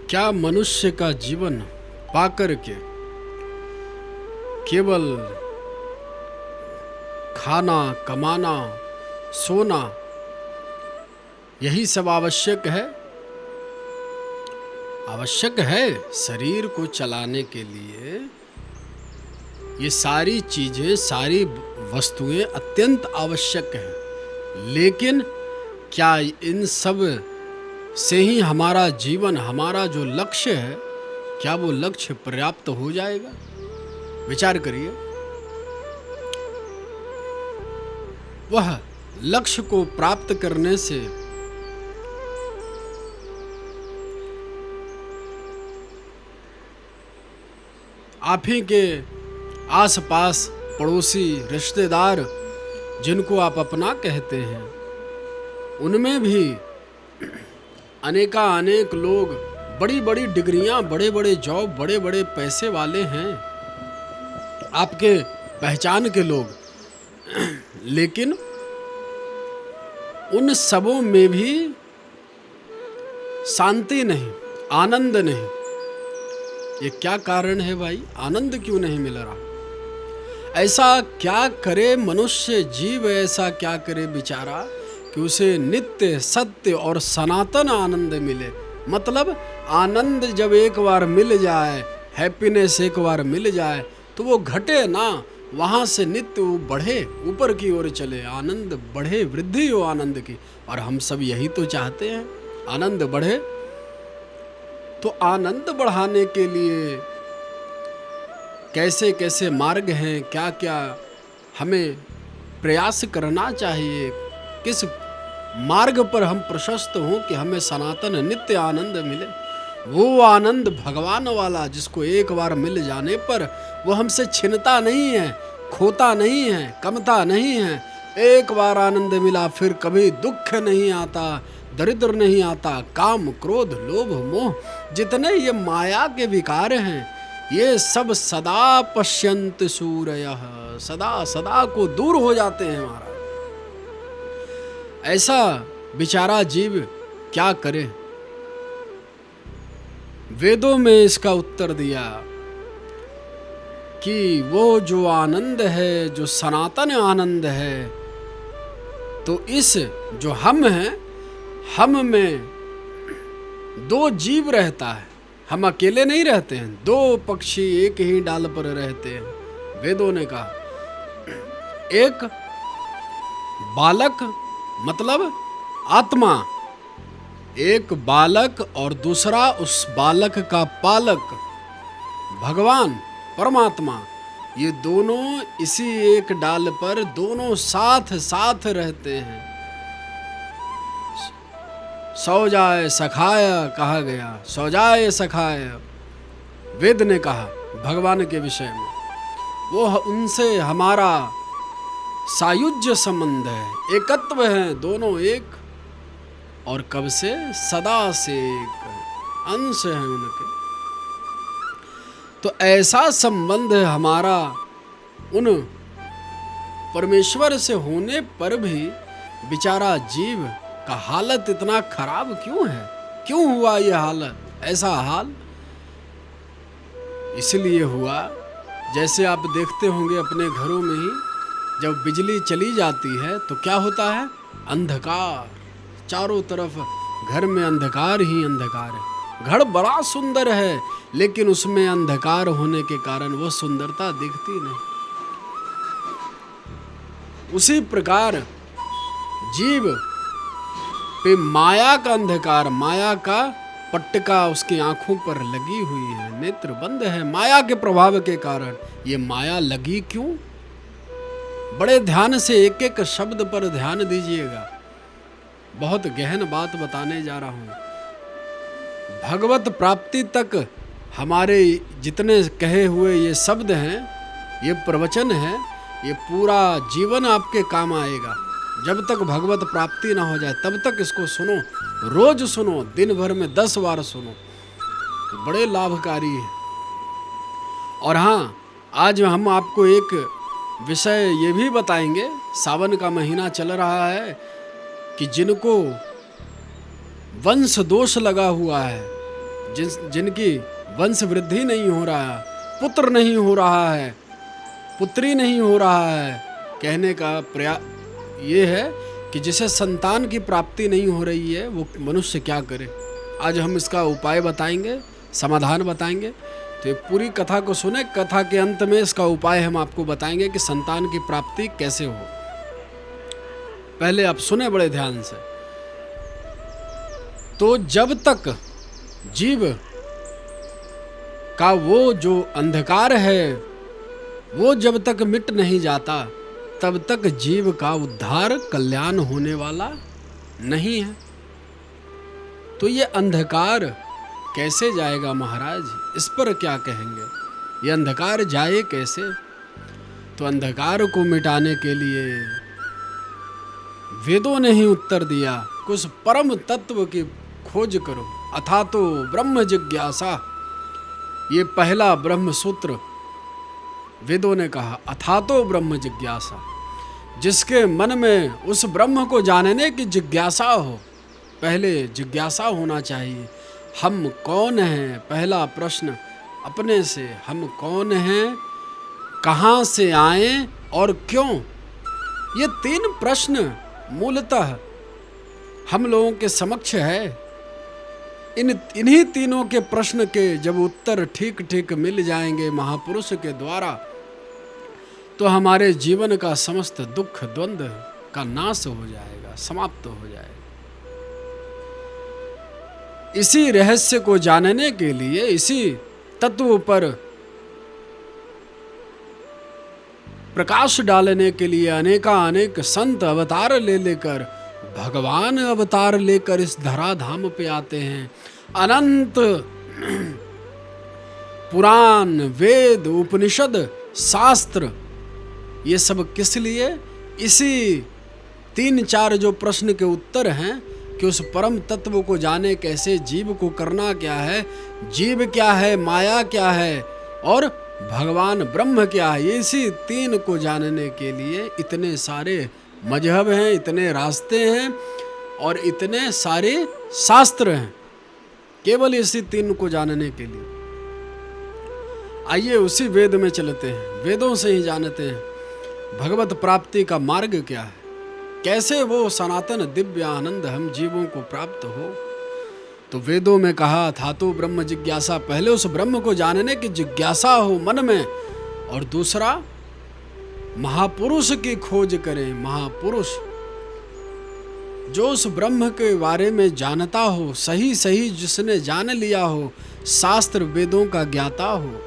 क्या मनुष्य का जीवन पाकर के केवल खाना, कमाना, सोना यही सब आवश्यक है? आवश्यक है शरीर को चलाने के लिए। ये सारी चीजें, सारी वस्तुएं अत्यंत आवश्यक हैं, लेकिन क्या इन सब से ही हमारा जीवन, हमारा जो लक्ष्य है, क्या वो लक्ष्य पर्याप्त हो जाएगा? विचार करिए। वह लक्ष्य को प्राप्त करने से आप ही के आसपास पड़ोसी, रिश्तेदार जिनको आप अपना कहते हैं, उनमें भी अनेक लोग बड़ी बड़ी डिग्रियां, बड़े बड़े जॉब, बड़े बड़े पैसे वाले हैं, आपके पहचान के लोग, लेकिन उन सबों में भी शांति नहीं, आनंद नहीं। ये क्या कारण है भाई? आनंद क्यों नहीं मिल रहा? ऐसा क्या करे मनुष्य जीव, ऐसा क्या करे बेचारा कि उसे नित्य, सत्य और सनातन आनंद मिले? मतलब आनंद जब एक बार मिल जाए, हैप्पीनेस एक बार मिल जाए, तो वो घटे ना, वहाँ से नित्य वो बढ़े, ऊपर की ओर चले, आनंद बढ़े, वृद्धि हो आनंद की। और हम सब यही तो चाहते हैं, आनंद बढ़े। तो आनंद बढ़ाने के लिए कैसे कैसे मार्ग हैं, क्या क्या हमें प्रयास करना चाहिए, किस मार्ग पर हम प्रशस्त हों कि हमें सनातन नित्य आनंद मिले? वो आनंद भगवान वाला, जिसको एक बार मिल जाने पर वो हमसे छिनता नहीं है, खोता नहीं है, कमता नहीं है। एक बार आनंद मिला फिर कभी दुख नहीं आता, दरिद्र नहीं आता, काम, क्रोध, लोभ, मोह, जितने ये माया के विकार हैं, ये सब सदा पश्यन्त सूरयः, सदा सदा को दूर हो जाते हैं महाराज। ऐसा बेचारा जीव क्या करे? वेदों में इसका उत्तर दिया कि वो जो आनंद है, जो सनातन आनंद है, तो इस जो हम हैं, हम में दो जीव रहता है। हम अकेले नहीं रहते हैं, दो पक्षी एक ही डाल पर रहते हैं। वेदों ने कहा, एक बालक मतलब आत्मा, एक बालक, और दूसरा उस बालक का पालक भगवान परमात्मा। ये दोनों इसी एक डाल पर दोनों साथ साथ रहते हैं। सौ जाए सखाय कहा गया, सौ जाए सखाय वेद ने कहा भगवान के विषय में। वो उनसे हमारा सायुज्य संबंध है, एकत्व है, दोनों एक, और कब से? सदा से एक, अंश है उनके। तो ऐसा संबंध हमारा उन परमेश्वर से होने पर भी बेचारा जीव का हालत इतना खराब क्यों है? क्यों हुआ ये हालत, ऐसा हाल? इसलिए हुआ, जैसे आप देखते होंगे अपने घरों में ही, जब बिजली चली जाती है तो क्या होता है? अंधकार, चारों तरफ घर में अंधकार ही अंधकार है। घर बड़ा सुंदर है, लेकिन उसमें अंधकार होने के कारण वो सुंदरता दिखती नहीं। उसी प्रकार जीव पे माया का अंधकार, माया का पट्टिका उसकी आंखों पर लगी हुई है, नेत्र बंद है माया के प्रभाव के कारण। ये माया लगी क्यों? बड़े ध्यान से एक एक शब्द पर ध्यान दीजिएगा, बहुत गहन बात बताने जा रहा हूं। भगवत प्राप्ति तक हमारे जितने कहे हुए ये शब्द हैं, ये प्रवचन है, ये पूरा जीवन आपके काम आएगा। जब तक भगवत प्राप्ति ना हो जाए तब तक इसको सुनो, रोज सुनो, दिन भर में 10 बार सुनो, तो बड़े लाभकारी है। और हाँ, आज हम आपको एक विषय ये भी बताएंगे, सावन का महीना चल रहा है, कि जिनको वंश दोष लगा हुआ है, जिनकी वंश वृद्धि नहीं हो रहा है, पुत्र नहीं हो रहा है, पुत्री नहीं हो रहा है, कहने का प्रयास ये है कि जिसे संतान की प्राप्ति नहीं हो रही है वो मनुष्य क्या करे। आज हम इसका उपाय बताएंगे, समाधान बताएंगे। तो ये पूरी कथा को सुने, कथा के अंत में इसका उपाय हम आपको बताएंगे कि संतान की प्राप्ति कैसे हो। पहले आप सुने बड़े ध्यान से। तो जब तक जीव का वो जो अंधकार है वो जब तक मिट नहीं जाता तब तक जीव का उद्धार कल्याण होने वाला नहीं है। तो ये अंधकार कैसे जाएगा महाराज, इस पर क्या कहेंगे? ये अंधकार जाए कैसे? तो अंधकार को मिटाने के लिए वेदों ने ही उत्तर दिया कि उस परम तत्व की खोज करो, अथा तो ब्रह्म जिज्ञासा। ये पहला ब्रह्म सूत्र वेदों ने कहा, अथा तो ब्रह्म जिज्ञासा। जिसके मन में उस ब्रह्म को जानने की जिज्ञासा हो, पहले जिज्ञासा होना चाहिए। हम कौन हैं? पहला प्रश्न अपने से, हम कौन हैं, कहाँ से आए और क्यों? ये 3 प्रश्न मूलतः हम लोगों के समक्ष है। इन्हीं तीनों के प्रश्न के जब उत्तर ठीक ठीक मिल जाएंगे महापुरुष के द्वारा, तो हमारे जीवन का समस्त दुख द्वंद्व का नाश हो जाएगा, समाप्त हो जाएगा। इसी रहस्य को जानने के लिए, इसी तत्व पर प्रकाश डालने के लिए अनेक संत अवतार ले लेकर, भगवान अवतार लेकर इस धराधाम पे आते हैं। अनंत पुराण, वेद, उपनिषद, शास्त्र, ये सब किस लिए? इसी 3-4 जो प्रश्न के उत्तर हैं कि उस परम तत्व को जाने कैसे, जीव को करना क्या है, जीव क्या है, माया क्या है और भगवान ब्रह्म क्या है। इसी 3 को जानने के लिए इतने सारे मजहब हैं, इतने रास्ते हैं और इतने सारे शास्त्र हैं, केवल इसी 3 को जानने के लिए। आइए उसी वेद में चलते हैं, वेदों से ही जानते हैं भगवत प्राप्ति का मार्ग क्या है, कैसे वो सनातन दिव्य आनंद हम जीवों को प्राप्त हो। तो वेदों में कहा था तो ब्रह्म जिज्ञासा, पहले उस ब्रह्म को जानने की जिज्ञासा हो मन में, और दूसरा महापुरुष की खोज करें। महापुरुष जो उस ब्रह्म के बारे में जानता हो, सही सही जिसने जान लिया हो, शास्त्र वेदों का ज्ञाता हो,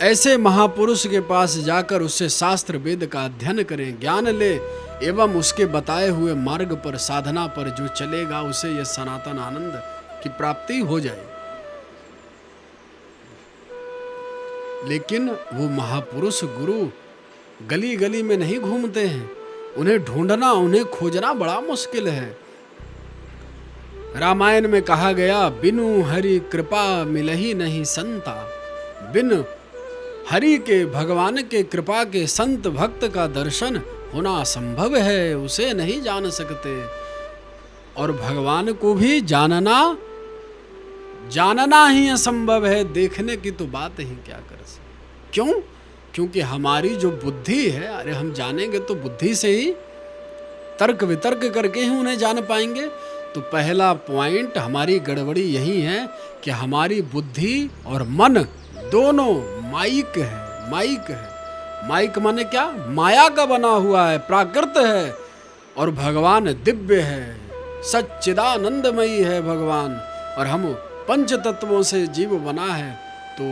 ऐसे महापुरुष के पास जाकर उससे शास्त्र वेद का अध्ययन करें, ज्ञान ले एवं उसके बताए हुए मार्ग पर, साधना पर जो चलेगा उसे यह सनातन आनंद की प्राप्ति हो जाए। लेकिन वो महापुरुष गुरु गली गली में नहीं घूमते हैं, उन्हें ढूंढना, उन्हें खोजना बड़ा मुश्किल है। रामायण में कहा गया, बिनु हरि कृपा मिलही नहीं संता। बिन हरि के, भगवान के कृपा के संत भक्त का दर्शन होना असंभव है, उसे नहीं जान सकते। और भगवान को भी जानना ही असंभव है, देखने की तो बात ही क्या कर सकते। क्यों? क्योंकि हमारी जो बुद्धि है, अरे हम जानेंगे तो बुद्धि से ही, तर्क वितर्क करके ही उन्हें जान पाएंगे। तो पहला पॉइंट हमारी गड़बड़ी यही है कि हमारी बुद्धि और मन दोनों माइक है। माइक माने क्या? माया का बना हुआ है, प्राकृत है, और भगवान दिव्य है, सच्चिदानंदमयी है भगवान, और हम पंच तत्वों से जीव बना है। तो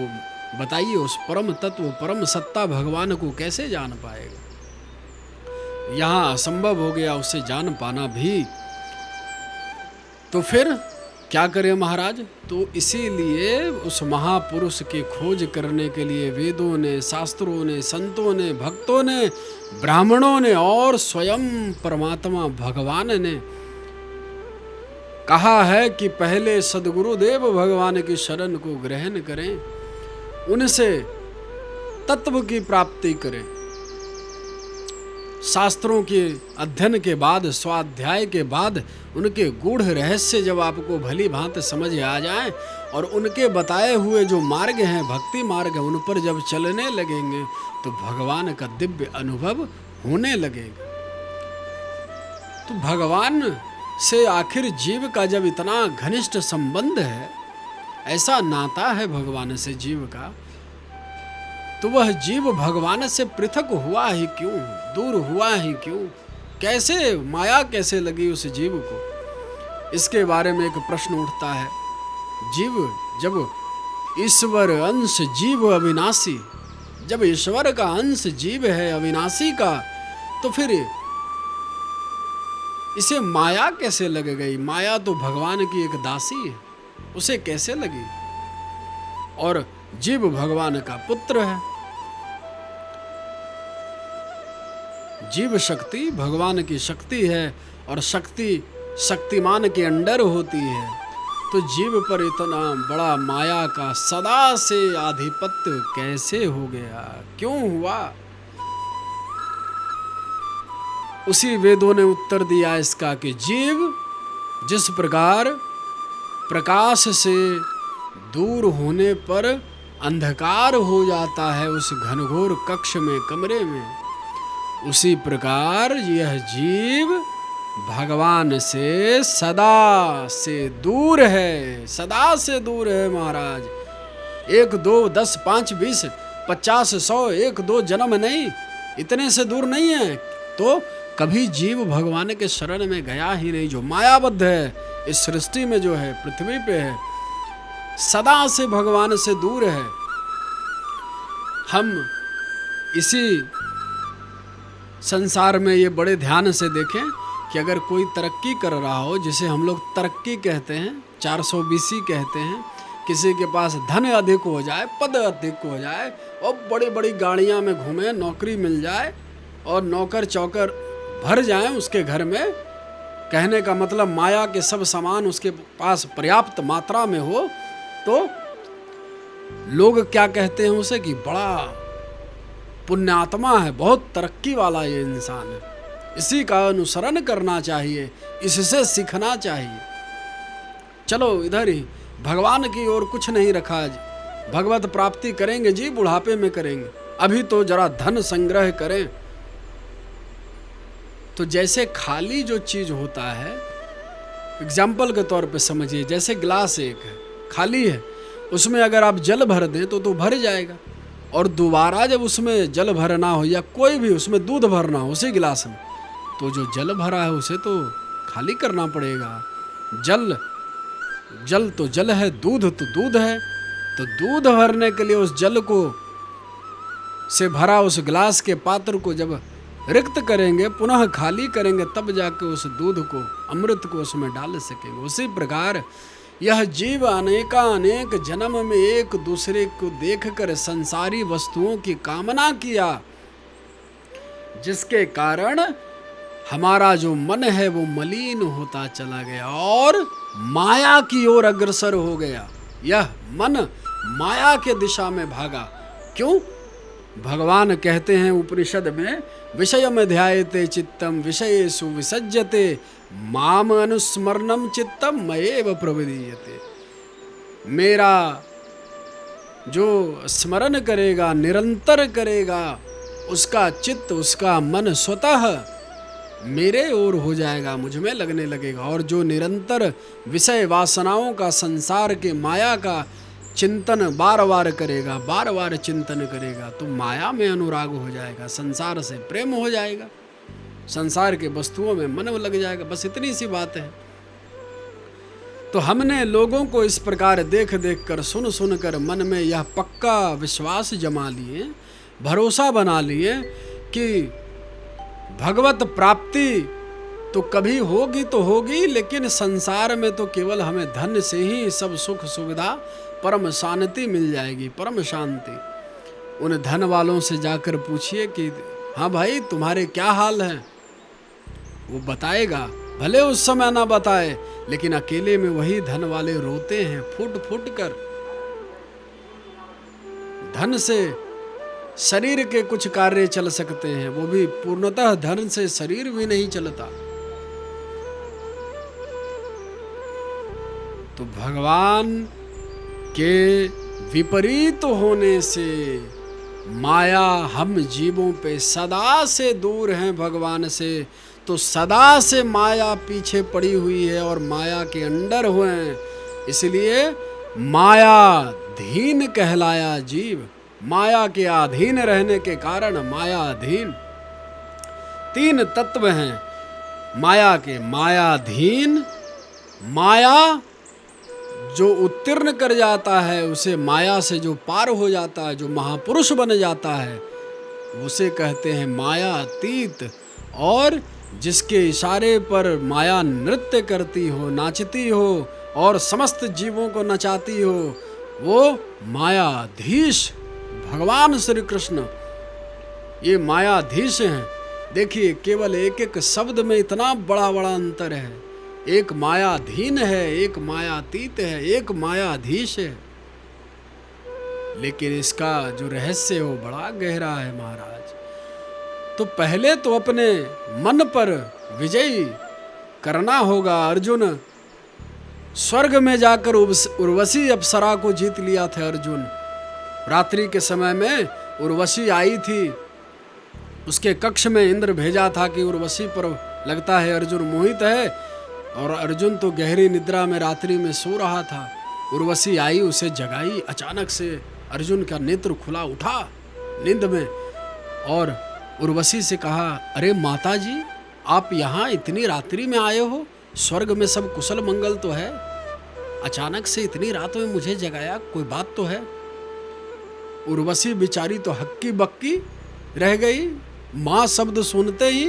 बताइए उस परम तत्व, परम सत्ता भगवान को कैसे जान पाएगा? यहाँ असंभव हो गया उसे जान पाना भी। तो फिर क्या करें महाराज? तो इसीलिए उस महापुरुष की खोज करने के लिए वेदों ने, शास्त्रों ने, संतों ने, भक्तों ने, ब्राह्मणों ने और स्वयं परमात्मा भगवान ने कहा है कि पहले सद्गुरुदेव भगवान की शरण को ग्रहण करें, उनसे तत्व की प्राप्ति करें, शास्त्रों के अध्ययन के बाद, स्वाध्याय के बाद उनके गूढ़ रहस्य जब आपको भली भांति समझ आ जाएं और उनके बताए हुए जो मार्ग हैं, भक्ति मार्ग है, उन पर जब चलने लगेंगे तो भगवान का दिव्य अनुभव होने लगेगा। तो भगवान से आखिर जीव का जब इतना घनिष्ठ संबंध है, ऐसा नाता है भगवान से जीव का, तो वह जीव भगवान से पृथक हुआ ही क्यों, दूर हुआ ही क्यों, कैसे माया कैसे लगी उस जीव को? इसके बारे में एक प्रश्न उठता है। जीव जब ईश्वर अंश जीव अविनाशी, जब ईश्वर का अंश जीव है अविनाशी का, तो फिर इसे माया कैसे लग गई? माया तो भगवान की एक दासी है, उसे कैसे लगी? और जीव भगवान का पुत्र है। जीव शक्ति भगवान की शक्ति है और शक्ति शक्तिमान के अंडर होती है। तो जीव पर इतना बड़ा माया का सदा से आधिपत्य कैसे हो गया, क्यों हुआ? उसी वेदों ने उत्तर दिया इसका कि जीव जिस प्रकार प्रकाश से दूर होने पर अंधकार हो जाता है उस घनघोर कक्ष में, कमरे में, उसी प्रकार यह जीव भगवान से सदा से दूर है, सदा से दूर है महाराज। 1 2 10 5 20 50 100 1 2 जन्म नहीं, इतने से दूर नहीं है। तो कभी जीव भगवान के शरण में गया ही नहीं। जो मायाबद्ध है इस सृष्टि में, जो है पृथ्वी पे है, सदा से भगवान से दूर है। हम इसी संसार में ये बड़े ध्यान से देखें कि अगर कोई तरक्की कर रहा हो, जिसे हम लोग तरक्की कहते हैं, 420 कहते हैं, किसी के पास धन अधिक हो जाए, पद अधिक हो जाए और बड़ी बड़ी गाड़ियां में घूमे, नौकरी मिल जाए और नौकर चौकर भर जाएं उसके घर में, कहने का मतलब माया के सब सामान उसके पास पर्याप्त मात्रा में हो, तो लोग क्या कहते हैं उसे कि बड़ा पुण्यात्मा है, बहुत तरक्की वाला ये इंसान है, इसी का अनुसरण करना चाहिए, इससे सीखना चाहिए। चलो इधर ही भगवान की ओर कुछ नहीं रखा। भगवत प्राप्ति करेंगे जी बुढ़ापे में करेंगे, अभी तो जरा धन संग्रह करें। तो जैसे खाली जो चीज होता है, एग्जाम्पल के तौर पे समझिए, जैसे गिलास एक है, खाली है, उसमें अगर आप जल भर दें तो भर जाएगा, और दोबारा जब उसमें जल भरना हो या कोई भी उसमें दूध भरना हो उसी गिलास में, तो जो जल भरा है उसे तो खाली करना पड़ेगा। जल तो जल है, दूध तो दूध है, तो दूध भरने के लिए उस जल को से भरा उस गिलास के पात्र को जब रिक्त करेंगे, पुनः खाली करेंगे, तब जाके उस दूध को, अमृत को उसमें डाल सकेंगे। उसी प्रकार यह जीव अनेक जन्म में एक दूसरे को देखकर संसारी वस्तुओं की कामना किया, जिसके कारण हमारा जो मन है वो मलिन होता चला गया और माया की ओर अग्रसर हो गया। यह मन माया के दिशा में भागा। क्यों? भगवान कहते हैं उपनिषद में, विषयम ध्यायते चित्तम विषयेषु विसज्जते माम अनुस्मरणम चित्तम मयेव प्रविलीयते। मेरा जो स्मरण करेगा, निरंतर करेगा, उसका चित्त, उसका मन स्वतः मेरे ओर हो जाएगा, मुझ में लगने लगेगा। और जो निरंतर विषय वासनाओं का, संसार के माया का चिंतन बार बार करेगा, बार बार चिंतन करेगा, तो माया में अनुराग हो जाएगा, संसार से प्रेम हो जाएगा, संसार के वस्तुओं में मन लग जाएगा। बस इतनी सी बात है। तो हमने लोगों को इस प्रकार देख देख कर, सुन सुन कर मन में यह पक्का विश्वास जमा लिए, भरोसा बना लिए कि भगवत प्राप्ति तो कभी होगी तो होगी, लेकिन संसार में तो केवल हमें धन से ही सब सुख सुविधा, परम शांति मिल जाएगी, परम शांति। उन धन वालों से जाकर पूछिए कि हाँ भाई तुम्हारे क्या हाल हैं, वो बताएगा। भले उस समय ना बताए, लेकिन अकेले में वही धन वाले रोते हैं फूट फूट कर। धन से शरीर के कुछ कार्य चल सकते हैं, वो भी पूर्णतः धन से शरीर भी नहीं चलता। तो भगवान के विपरीत होने से माया हम जीवों पे सदा से दूर हैं भगवान से, तो सदा से माया पीछे पड़ी हुई है और माया के अंडर हुए हैं, इसलिए मायाधीन कहलाया जीव। माया के अधीन रहने के कारण मायाधीन। तीन तत्व हैं माया के, मायाधीन, माया जो उत्तीर्ण कर जाता है उसे, माया से जो पार हो जाता है, जो महापुरुष बन जाता है, उसे कहते हैं मायातीत। और जिसके इशारे पर माया नृत्य करती हो, नाचती हो और समस्त जीवों को नचाती हो, वो मायाधीश भगवान श्री कृष्ण, ये मायाधीश हैं। देखिए केवल एक एक शब्द में इतना बड़ा बड़ा अंतर है। एक मायाधीन है, एक मायातीत है, एक मायाधीश है, लेकिन इसका जो रहस्य है वो बड़ा गहरा है महाराज। तो पहले तो अपने मन पर विजयी करना होगा। अर्जुन स्वर्ग में जाकर उर्वशी अप्सरा को जीत लिया था अर्जुन। रात्रि के समय में उर्वशी आई थी, उसके कक्ष में इंद्र भेजा था कि उर्वशी पर लगता है अर्जुन मोहित है, और अर्जुन तो गहरी निद्रा में रात्रि में सो रहा था। उर्वशी आई, उसे जगाई। अचानक से अर्जुन का नेत्र खुला उठा नींद में, और उर्वशी से कहा, अरे माता जी आप यहाँ इतनी रात्रि में आए हो, स्वर्ग में सब कुशल मंगल तो है, अचानक से इतनी रात में मुझे जगाया, कोई बात तो है। उर्वशी बेचारी तो हक्की बक्की रह गई। माँ शब्द सुनते ही,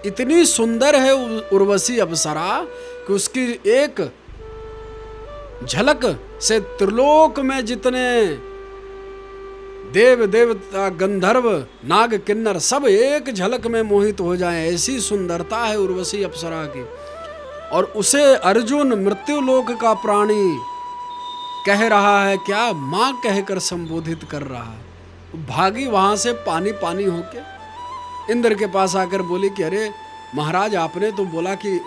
इतनी सुंदर है उर्वशी अप्सरा कि उसकी एक झलक से त्रिलोक में जितने देव देवता गंधर्व नाग किन्नर सब एक झलक में मोहित हो जाएं, ऐसी सुंदरता है उर्वशी अप्सरा की। और उसे अर्जुन मृत्युलोक का प्राणी कह रहा है, क्या माँ कहकर संबोधित कर रहा है। भागी वहां से पानी पानी होके इंद्र के पास आकर बोली कि अरे महाराज आपने तो बोला कि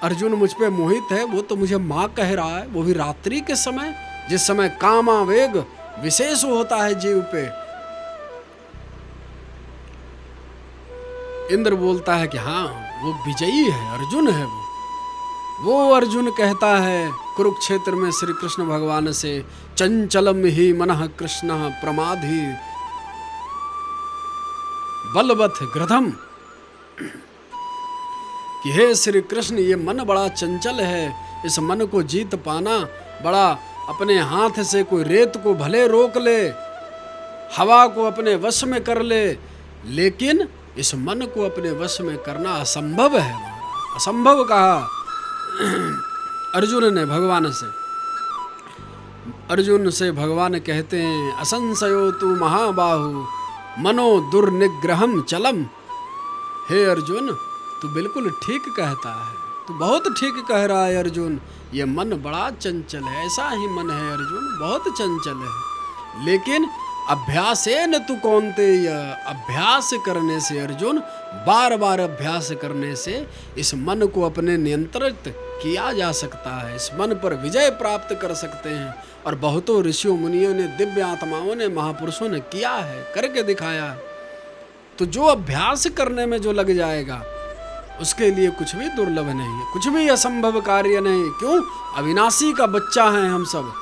अर्जुन मुझ पे मोहित है, वो तो मुझे माँ कह रहा है, वो भी रात्रि के समय, जिस समय कामावेग विशेष होता है जीव पे। इंद्र बोलता है कि हाँ वो विजयी है, अर्जुन है वो अर्जुन कहता है कुरुक्षेत्र में श्री कृष्ण भगवान से, चंचलम ही मनः कृष्ण प्रमाधी बलवत् गृधम, कि हे श्री कृष्ण ये मन बड़ा चंचल है, इस मन को जीत पाना बड़ा, अपने हाथ से कोई रेत को भले रोक ले, हवा को अपने वश में कर ले, लेकिन इस मन को अपने वश में करना असंभव है। असंभव कहा अर्जुन ने भगवान से। अर्जुन से भगवान कहते हैं, असंशयो तु महाबाहु मनो दुर्निग्रहम चलम। हे अर्जुन तू बिल्कुल ठीक कहता है, तू बहुत ठीक कह रहा है अर्जुन, ये मन बड़ा चंचल है, ऐसा ही मन है अर्जुन, बहुत चंचल है, लेकिन अभ्यासेन तु कौन्तेय, अभ्यास करने से अर्जुन, बार बार अभ्यास करने से इस मन को अपने नियंत्रित किया जा सकता है, इस मन पर विजय प्राप्त कर सकते हैं। और बहुतों ऋषियों मुनियों ने, दिव्य आत्माओं ने, महापुरुषों ने किया है, करके दिखाया है। तो जो अभ्यास करने में जो लग जाएगा उसके लिए कुछ भी दुर्लभ नहीं है, कुछ भी असंभव कार्य नहीं। क्यों? अविनाशी का बच्चा है हम सब,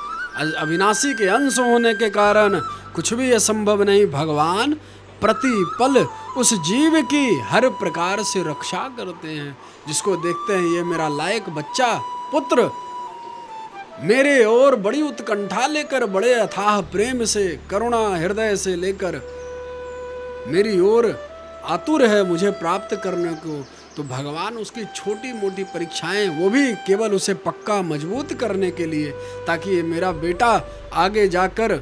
अविनाशी के अंश होने के कारण कुछ भी असंभव नहीं। भगवान प्रतिपल उस जीव की हर प्रकार से रक्षा करते हैं, जिसको देखते हैं ये मेरा लायक बच्चा पुत्र मेरे और बड़ी उत्कंठा लेकर, बड़े अथाह प्रेम से, करुणा हृदय से लेकर मेरी ओर आतुर है मुझे प्राप्त करने को, तो भगवान उसकी छोटी मोटी परीक्षाएं, वो भी केवल उसे पक्का मजबूत करने के लिए, ताकि ये मेरा बेटा आगे जाकर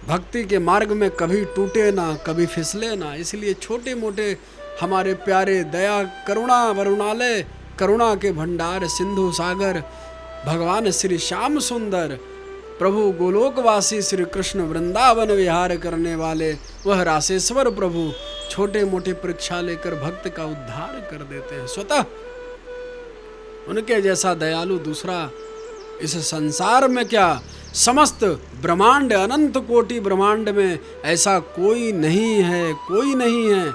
भक्ति के मार्ग में कभी टूटे ना, कभी फिसले ना। इसलिए छोटे मोटे हमारे प्यारे दया करुणा वरुणालय, करुणा के भंडार सिंधु सागर भगवान श्री श्याम सुंदर प्रभु गोलोकवासी श्री कृष्ण वृंदावन विहार करने वाले वह रासेश्वर प्रभु छोटे मोटे परीक्षा लेकर भक्त का उद्धार कर देते हैं। स्वतः उनके जैसा दयालु दूसरा इस संसार में क्या, समस्त ब्रह्मांड अनंत कोटि ब्रह्मांड में ऐसा कोई नहीं है, कोई नहीं है।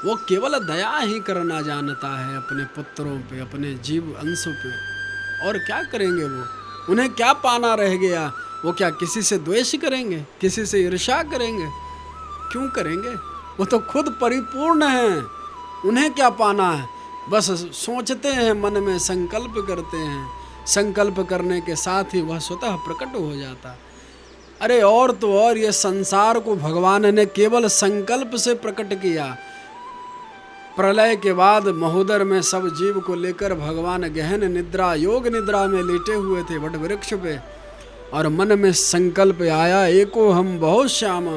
वो केवल दया ही करना जानता है अपने पुत्रों पे, अपने जीव अंशों पे। और क्या करेंगे वो, उन्हें क्या पाना रह गया? वो क्या किसी से द्वेष करेंगे, किसी से ईर्ष्या करेंगे? क्यों करेंगे? वो तो खुद परिपूर्ण हैं, उन्हें क्या पाना है? बस सोचते हैं, मन में संकल्प करते हैं, संकल्प करने के साथ ही वह स्वतः प्रकट हो जाता। अरे और तो और, ये संसार को भगवान ने केवल संकल्प से प्रकट किया। प्रलय के बाद महोदर में सब जीव को लेकर भगवान गहन निद्रा, योग निद्रा में लेटे हुए थे वट वृक्ष पे, और मन में संकल्प आया, एको हम बहुत श्याम,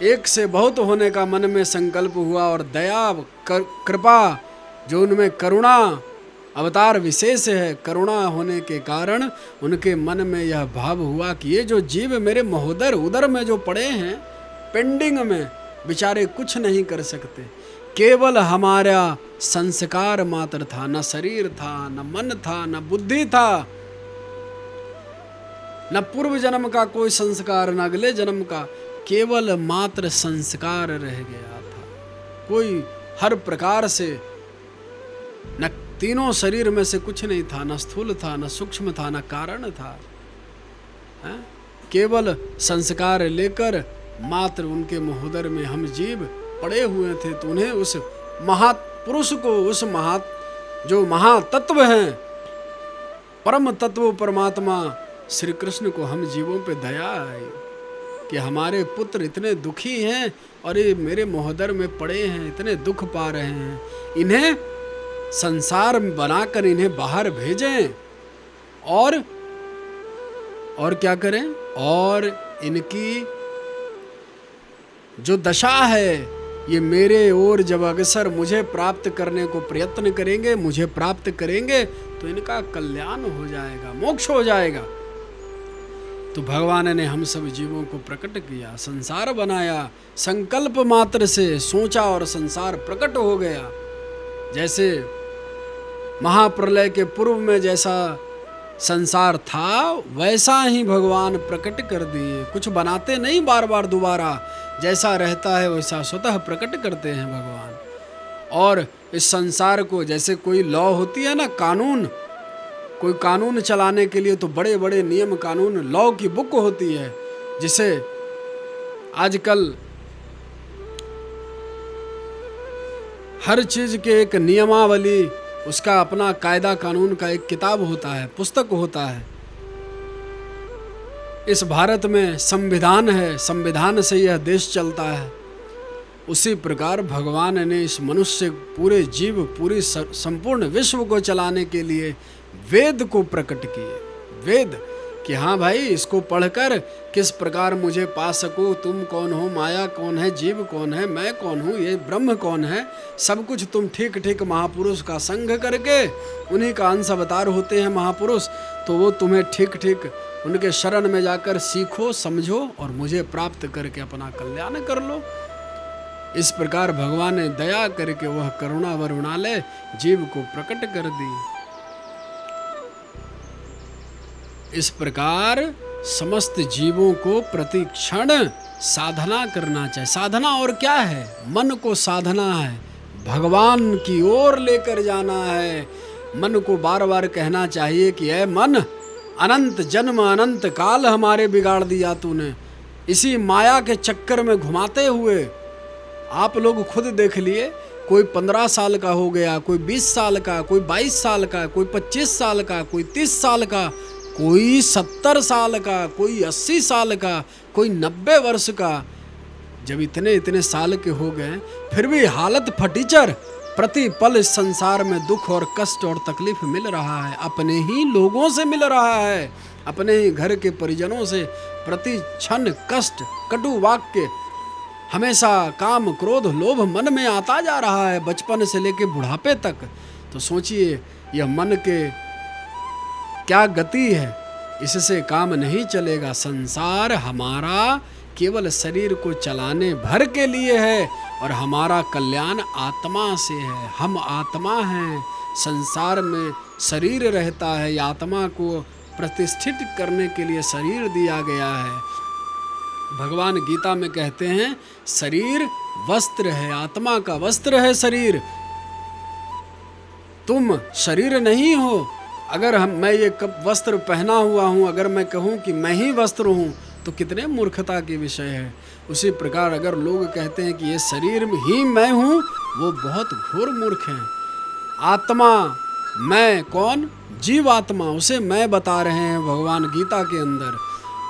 एक से बहुत होने का मन में संकल्प हुआ। और दया कृपा जो उनमें करुणा अवतार विशेष है, करुणा होने के कारण उनके मन में यह भाव हुआ कि ये जो जीव मेरे महोदर उदर में जो पड़े हैं पेंडिंग में, बेचारे कुछ नहीं कर सकते, केवल हमारा संस्कार मात्र था, न शरीर था, न मन था, न बुद्धि था, न पूर्व जन्म का कोई संस्कार, न अगले जन्म का, केवल मात्र संस्कार रह गया था। कोई हर प्रकार से न तीनों शरीर में से कुछ नहीं था, न स्थूल था, न सूक्ष्म था, न कारण था, केवल संस्कार लेकर मात्र उनके महोदर में हम जीव पड़े हुए थे। तो उन्हें उस महापुरुष को, उस जो महातत्व हैं, परम तत्व परमात्मा श्री कृष्ण को हम जीवों पे दया आई कि हमारे पुत्र इतने दुखी हैं और ये मेरे महोदर में पड़े हैं, इतने दुख पा रहे हैं, इन्हें संसार बनाकर इन्हें बाहर भेजें और क्या करें, और इनकी जो दशा है ये मेरे ओर जब अग्रसर मुझे प्राप्त करने को प्रयत्न करेंगे, मुझे प्राप्त करेंगे तो इनका कल्याण हो जाएगा, मोक्ष हो जाएगा। तो भगवान ने हम सब जीवों को प्रकट किया, संसार बनाया, संकल्प मात्र से सोचा और संसार प्रकट हो गया। जैसे महाप्रलय के पूर्व में जैसा संसार था वैसा ही भगवान प्रकट कर दिए, कुछ बनाते नहीं बार बार दोबारा, जैसा रहता है वैसा स्वतः प्रकट करते हैं भगवान। और इस संसार को जैसे कोई लॉ होती है ना, कानून, कोई कानून चलाने के लिए तो बड़े बड़े नियम कानून, लॉ की बुक होती है, जिसे आजकल हर चीज के एक नियमावली, उसका अपना कायदा कानून का एक किताब होता है, पुस्तक होता है। इस भारत में संविधान है, संविधान से यह देश चलता है। उसी प्रकार भगवान ने इस मनुष्य, पूरे जीव, पूरी संपूर्ण विश्व को चलाने के लिए वेद को प्रकट किए। वेद कि हाँ भाई, इसको पढ़कर किस प्रकार मुझे पा सको, तुम कौन हो, माया कौन है, जीव कौन है, मैं कौन हूँ, ये ब्रह्म कौन है, सब कुछ तुम ठीक ठीक महापुरुष का संग करके, उन्हीं का अंश अवतार होते हैं महापुरुष, तो वो तुम्हें ठीक ठीक उनके शरण में जाकर सीखो, समझो और मुझे प्राप्त करके अपना कल्याण कर लो। इस प्रकार भगवान ने दया करके वह करुणा वरुणालय जीव को प्रकट कर दी। इस प्रकार समस्त जीवों को प्रति क्षण साधना करना चाहिए। साधना और क्या है? मन को साधना है, भगवान की ओर लेकर जाना है। मन को बार बार कहना चाहिए कि ऐ मन, अनंत जन्म अनंत काल हमारे बिगाड़ दिया तूने, इसी माया के चक्कर में घुमाते हुए। आप लोग खुद देख लिए, कोई 15 साल का हो गया, कोई 20 साल का, कोई 22 साल का, कोई 25 साल का, कोई 30 साल का, कोई 70 साल का, कोई 80 साल का, कोई 90 वर्ष का। जब इतने इतने साल के हो गए फिर भी हालत फटीचर, प्रति पल इस संसार में दुख और कष्ट और तकलीफ मिल रहा है, अपने ही लोगों से मिल रहा है, अपने ही घर के परिजनों से प्रति क्षण कष्ट, कटु वाक्य, हमेशा काम क्रोध लोभ मन में आता जा रहा है, बचपन से लेकर बुढ़ापे तक। तो सोचिए यह मन के क्या गति है, इससे काम नहीं चलेगा। संसार हमारा केवल शरीर को चलाने भर के लिए है और हमारा कल्याण आत्मा से है। हम आत्मा हैं, संसार में शरीर रहता है। आत्मा को प्रतिष्ठित करने के लिए शरीर दिया गया है। भगवान गीता में कहते हैं शरीर वस्त्र है, आत्मा का वस्त्र है शरीर। तुम शरीर नहीं हो। अगर मैं ये वस्त्र पहना हुआ हूँ, अगर मैं कहूँ कि मैं ही वस्त्र हूँ तो कितने मूर्खता के विषय है। उसी प्रकार अगर लोग कहते हैं कि ये शरीर ही मैं हूँ, वो बहुत घोर मूर्ख हैं। आत्मा मैं कौन? जीव आत्मा, उसे मैं बता रहे हैं भगवान गीता के अंदर।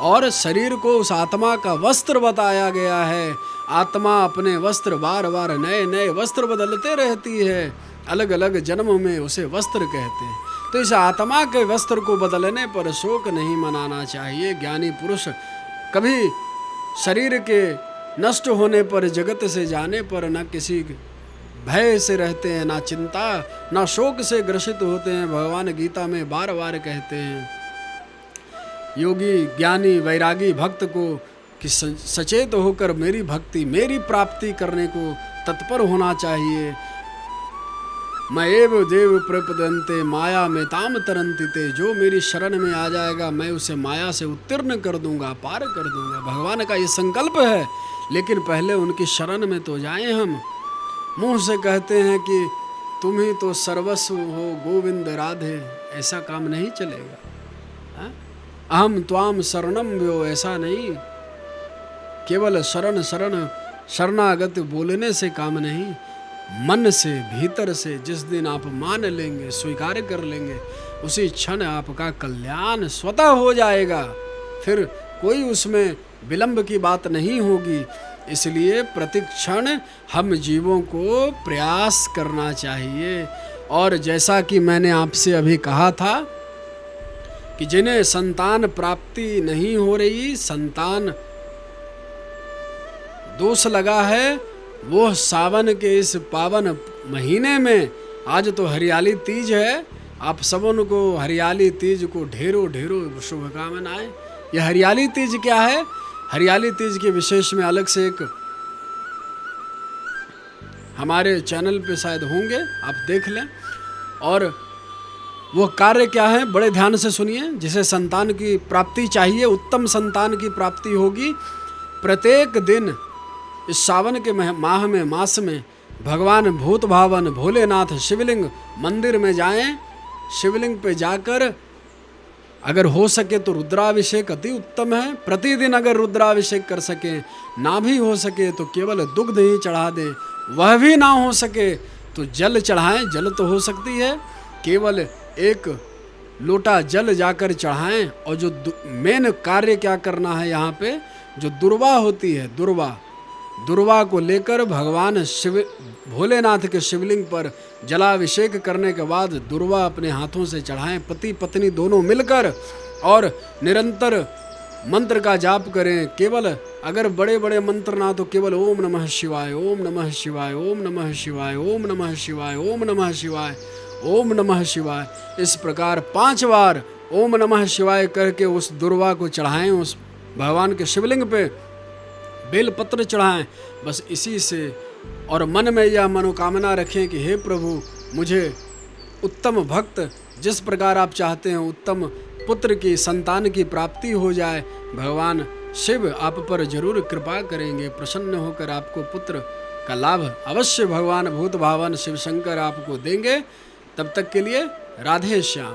और शरीर को उस आत्मा का वस्त्र बताया गया है। आत्मा अपने वस्त्र बार बार नए नए वस्त्र बदलते रहती है, अलग अलग जन्म में उसे वस्त्र कहते हैं। तो इस आत्मा के वस्त्र को बदलने पर शोक नहीं मनाना चाहिए। ज्ञानी पुरुष कभी शरीर के नष्ट होने पर, जगत से जाने पर न किसी भय से रहते हैं, ना चिंता ना शोक से ग्रसित होते हैं। भगवान गीता में बार बार कहते हैं योगी ज्ञानी वैरागी भक्त को कि सचेत होकर मेरी भक्ति मेरी प्राप्ति करने को तत्पर होना चाहिए। मैं एव देव प्रपदन्ते माया में ताम तरंतिते, जो मेरी शरण में आ जाएगा मैं उसे माया से उत्तीर्ण कर दूंगा, पार कर दूंगा। भगवान का ये संकल्प है, लेकिन पहले उनकी शरण में तो जाएं हम। मुंह से कहते हैं कि तुम ही तो सर्वस्व हो गोविंद राधे, ऐसा काम नहीं चलेगा। अहम त्वाम शरणम व्यो, ऐसा नहीं। केवल शरण शरण शरणागत बोलने से काम नहीं, मन से भीतर से जिस दिन आप मान लेंगे, स्वीकार कर लेंगे, उसी क्षण आपका कल्याण स्वतः हो जाएगा। फिर कोई उसमें विलंब की बात नहीं होगी। इसलिए प्रतिक्षण हम जीवों को प्रयास करना चाहिए। और जैसा कि मैंने आपसे अभी कहा था कि जिन्हें संतान प्राप्ति नहीं हो रही, संतान दोष लगा है, वो सावन के इस पावन महीने में, आज तो हरियाली तीज है, आप सबों को हरियाली तीज को ढेरों ढेरों शुभकामनाएं। यह हरियाली तीज क्या है? हरियाली तीज के विशेष में अलग से एक हमारे चैनल पे शायद होंगे, आप देख लें। और वो कार्य क्या है, बड़े ध्यान से सुनिए। जिसे संतान की प्राप्ति चाहिए, उत्तम संतान की प्राप्ति होगी, प्रत्येक दिन इस सावन के माह में, मास में भगवान भूत भावन भोलेनाथ शिवलिंग मंदिर में जाएं। शिवलिंग पे जाकर अगर हो सके तो रुद्राभिषेक अति उत्तम है। प्रतिदिन अगर रुद्राभिषेक कर सके, ना भी हो सके तो केवल दुग्ध ही चढ़ा दें। वह भी ना हो सके तो जल चढ़ाएं, जल तो हो सकती है, केवल एक लोटा जल जाकर चढ़ाएं। और जो मेन कार्य क्या करना है, यहाँ पे जो दुर्वा होती है, दुर्वा को लेकर भगवान शिव भोलेनाथ के शिवलिंग पर जलाभिषेक करने के बाद दुर्वा अपने हाथों से चढ़ाएं, पति पत्नी दोनों मिलकर, और निरंतर मंत्र का जाप करें। केवल अगर बड़े बड़े मंत्र ना तो केवल ओम नमः शिवाय, ओम नमः शिवाय, ओम नमः शिवाय, ओम नमः शिवाय, ओम नमः शिवाय, ओम नमः शिवाय, इस प्रकार 5 बार ओम नमः शिवाय करके उस दुर्वा को चढ़ाएं, उस भगवान के शिवलिंग पे बेलपत्र चढ़ाएं। बस इसी से, और मन में यह मनोकामना रखें कि हे प्रभु, मुझे उत्तम भक्त जिस प्रकार आप चाहते हैं, उत्तम पुत्र की, संतान की प्राप्ति हो जाए। भगवान शिव आप पर जरूर कृपा करेंगे, प्रसन्न होकर आपको पुत्र का लाभ अवश्य भगवान भूत भावन शिव शंकर आपको देंगे। तब तक के लिए राधे श्याम।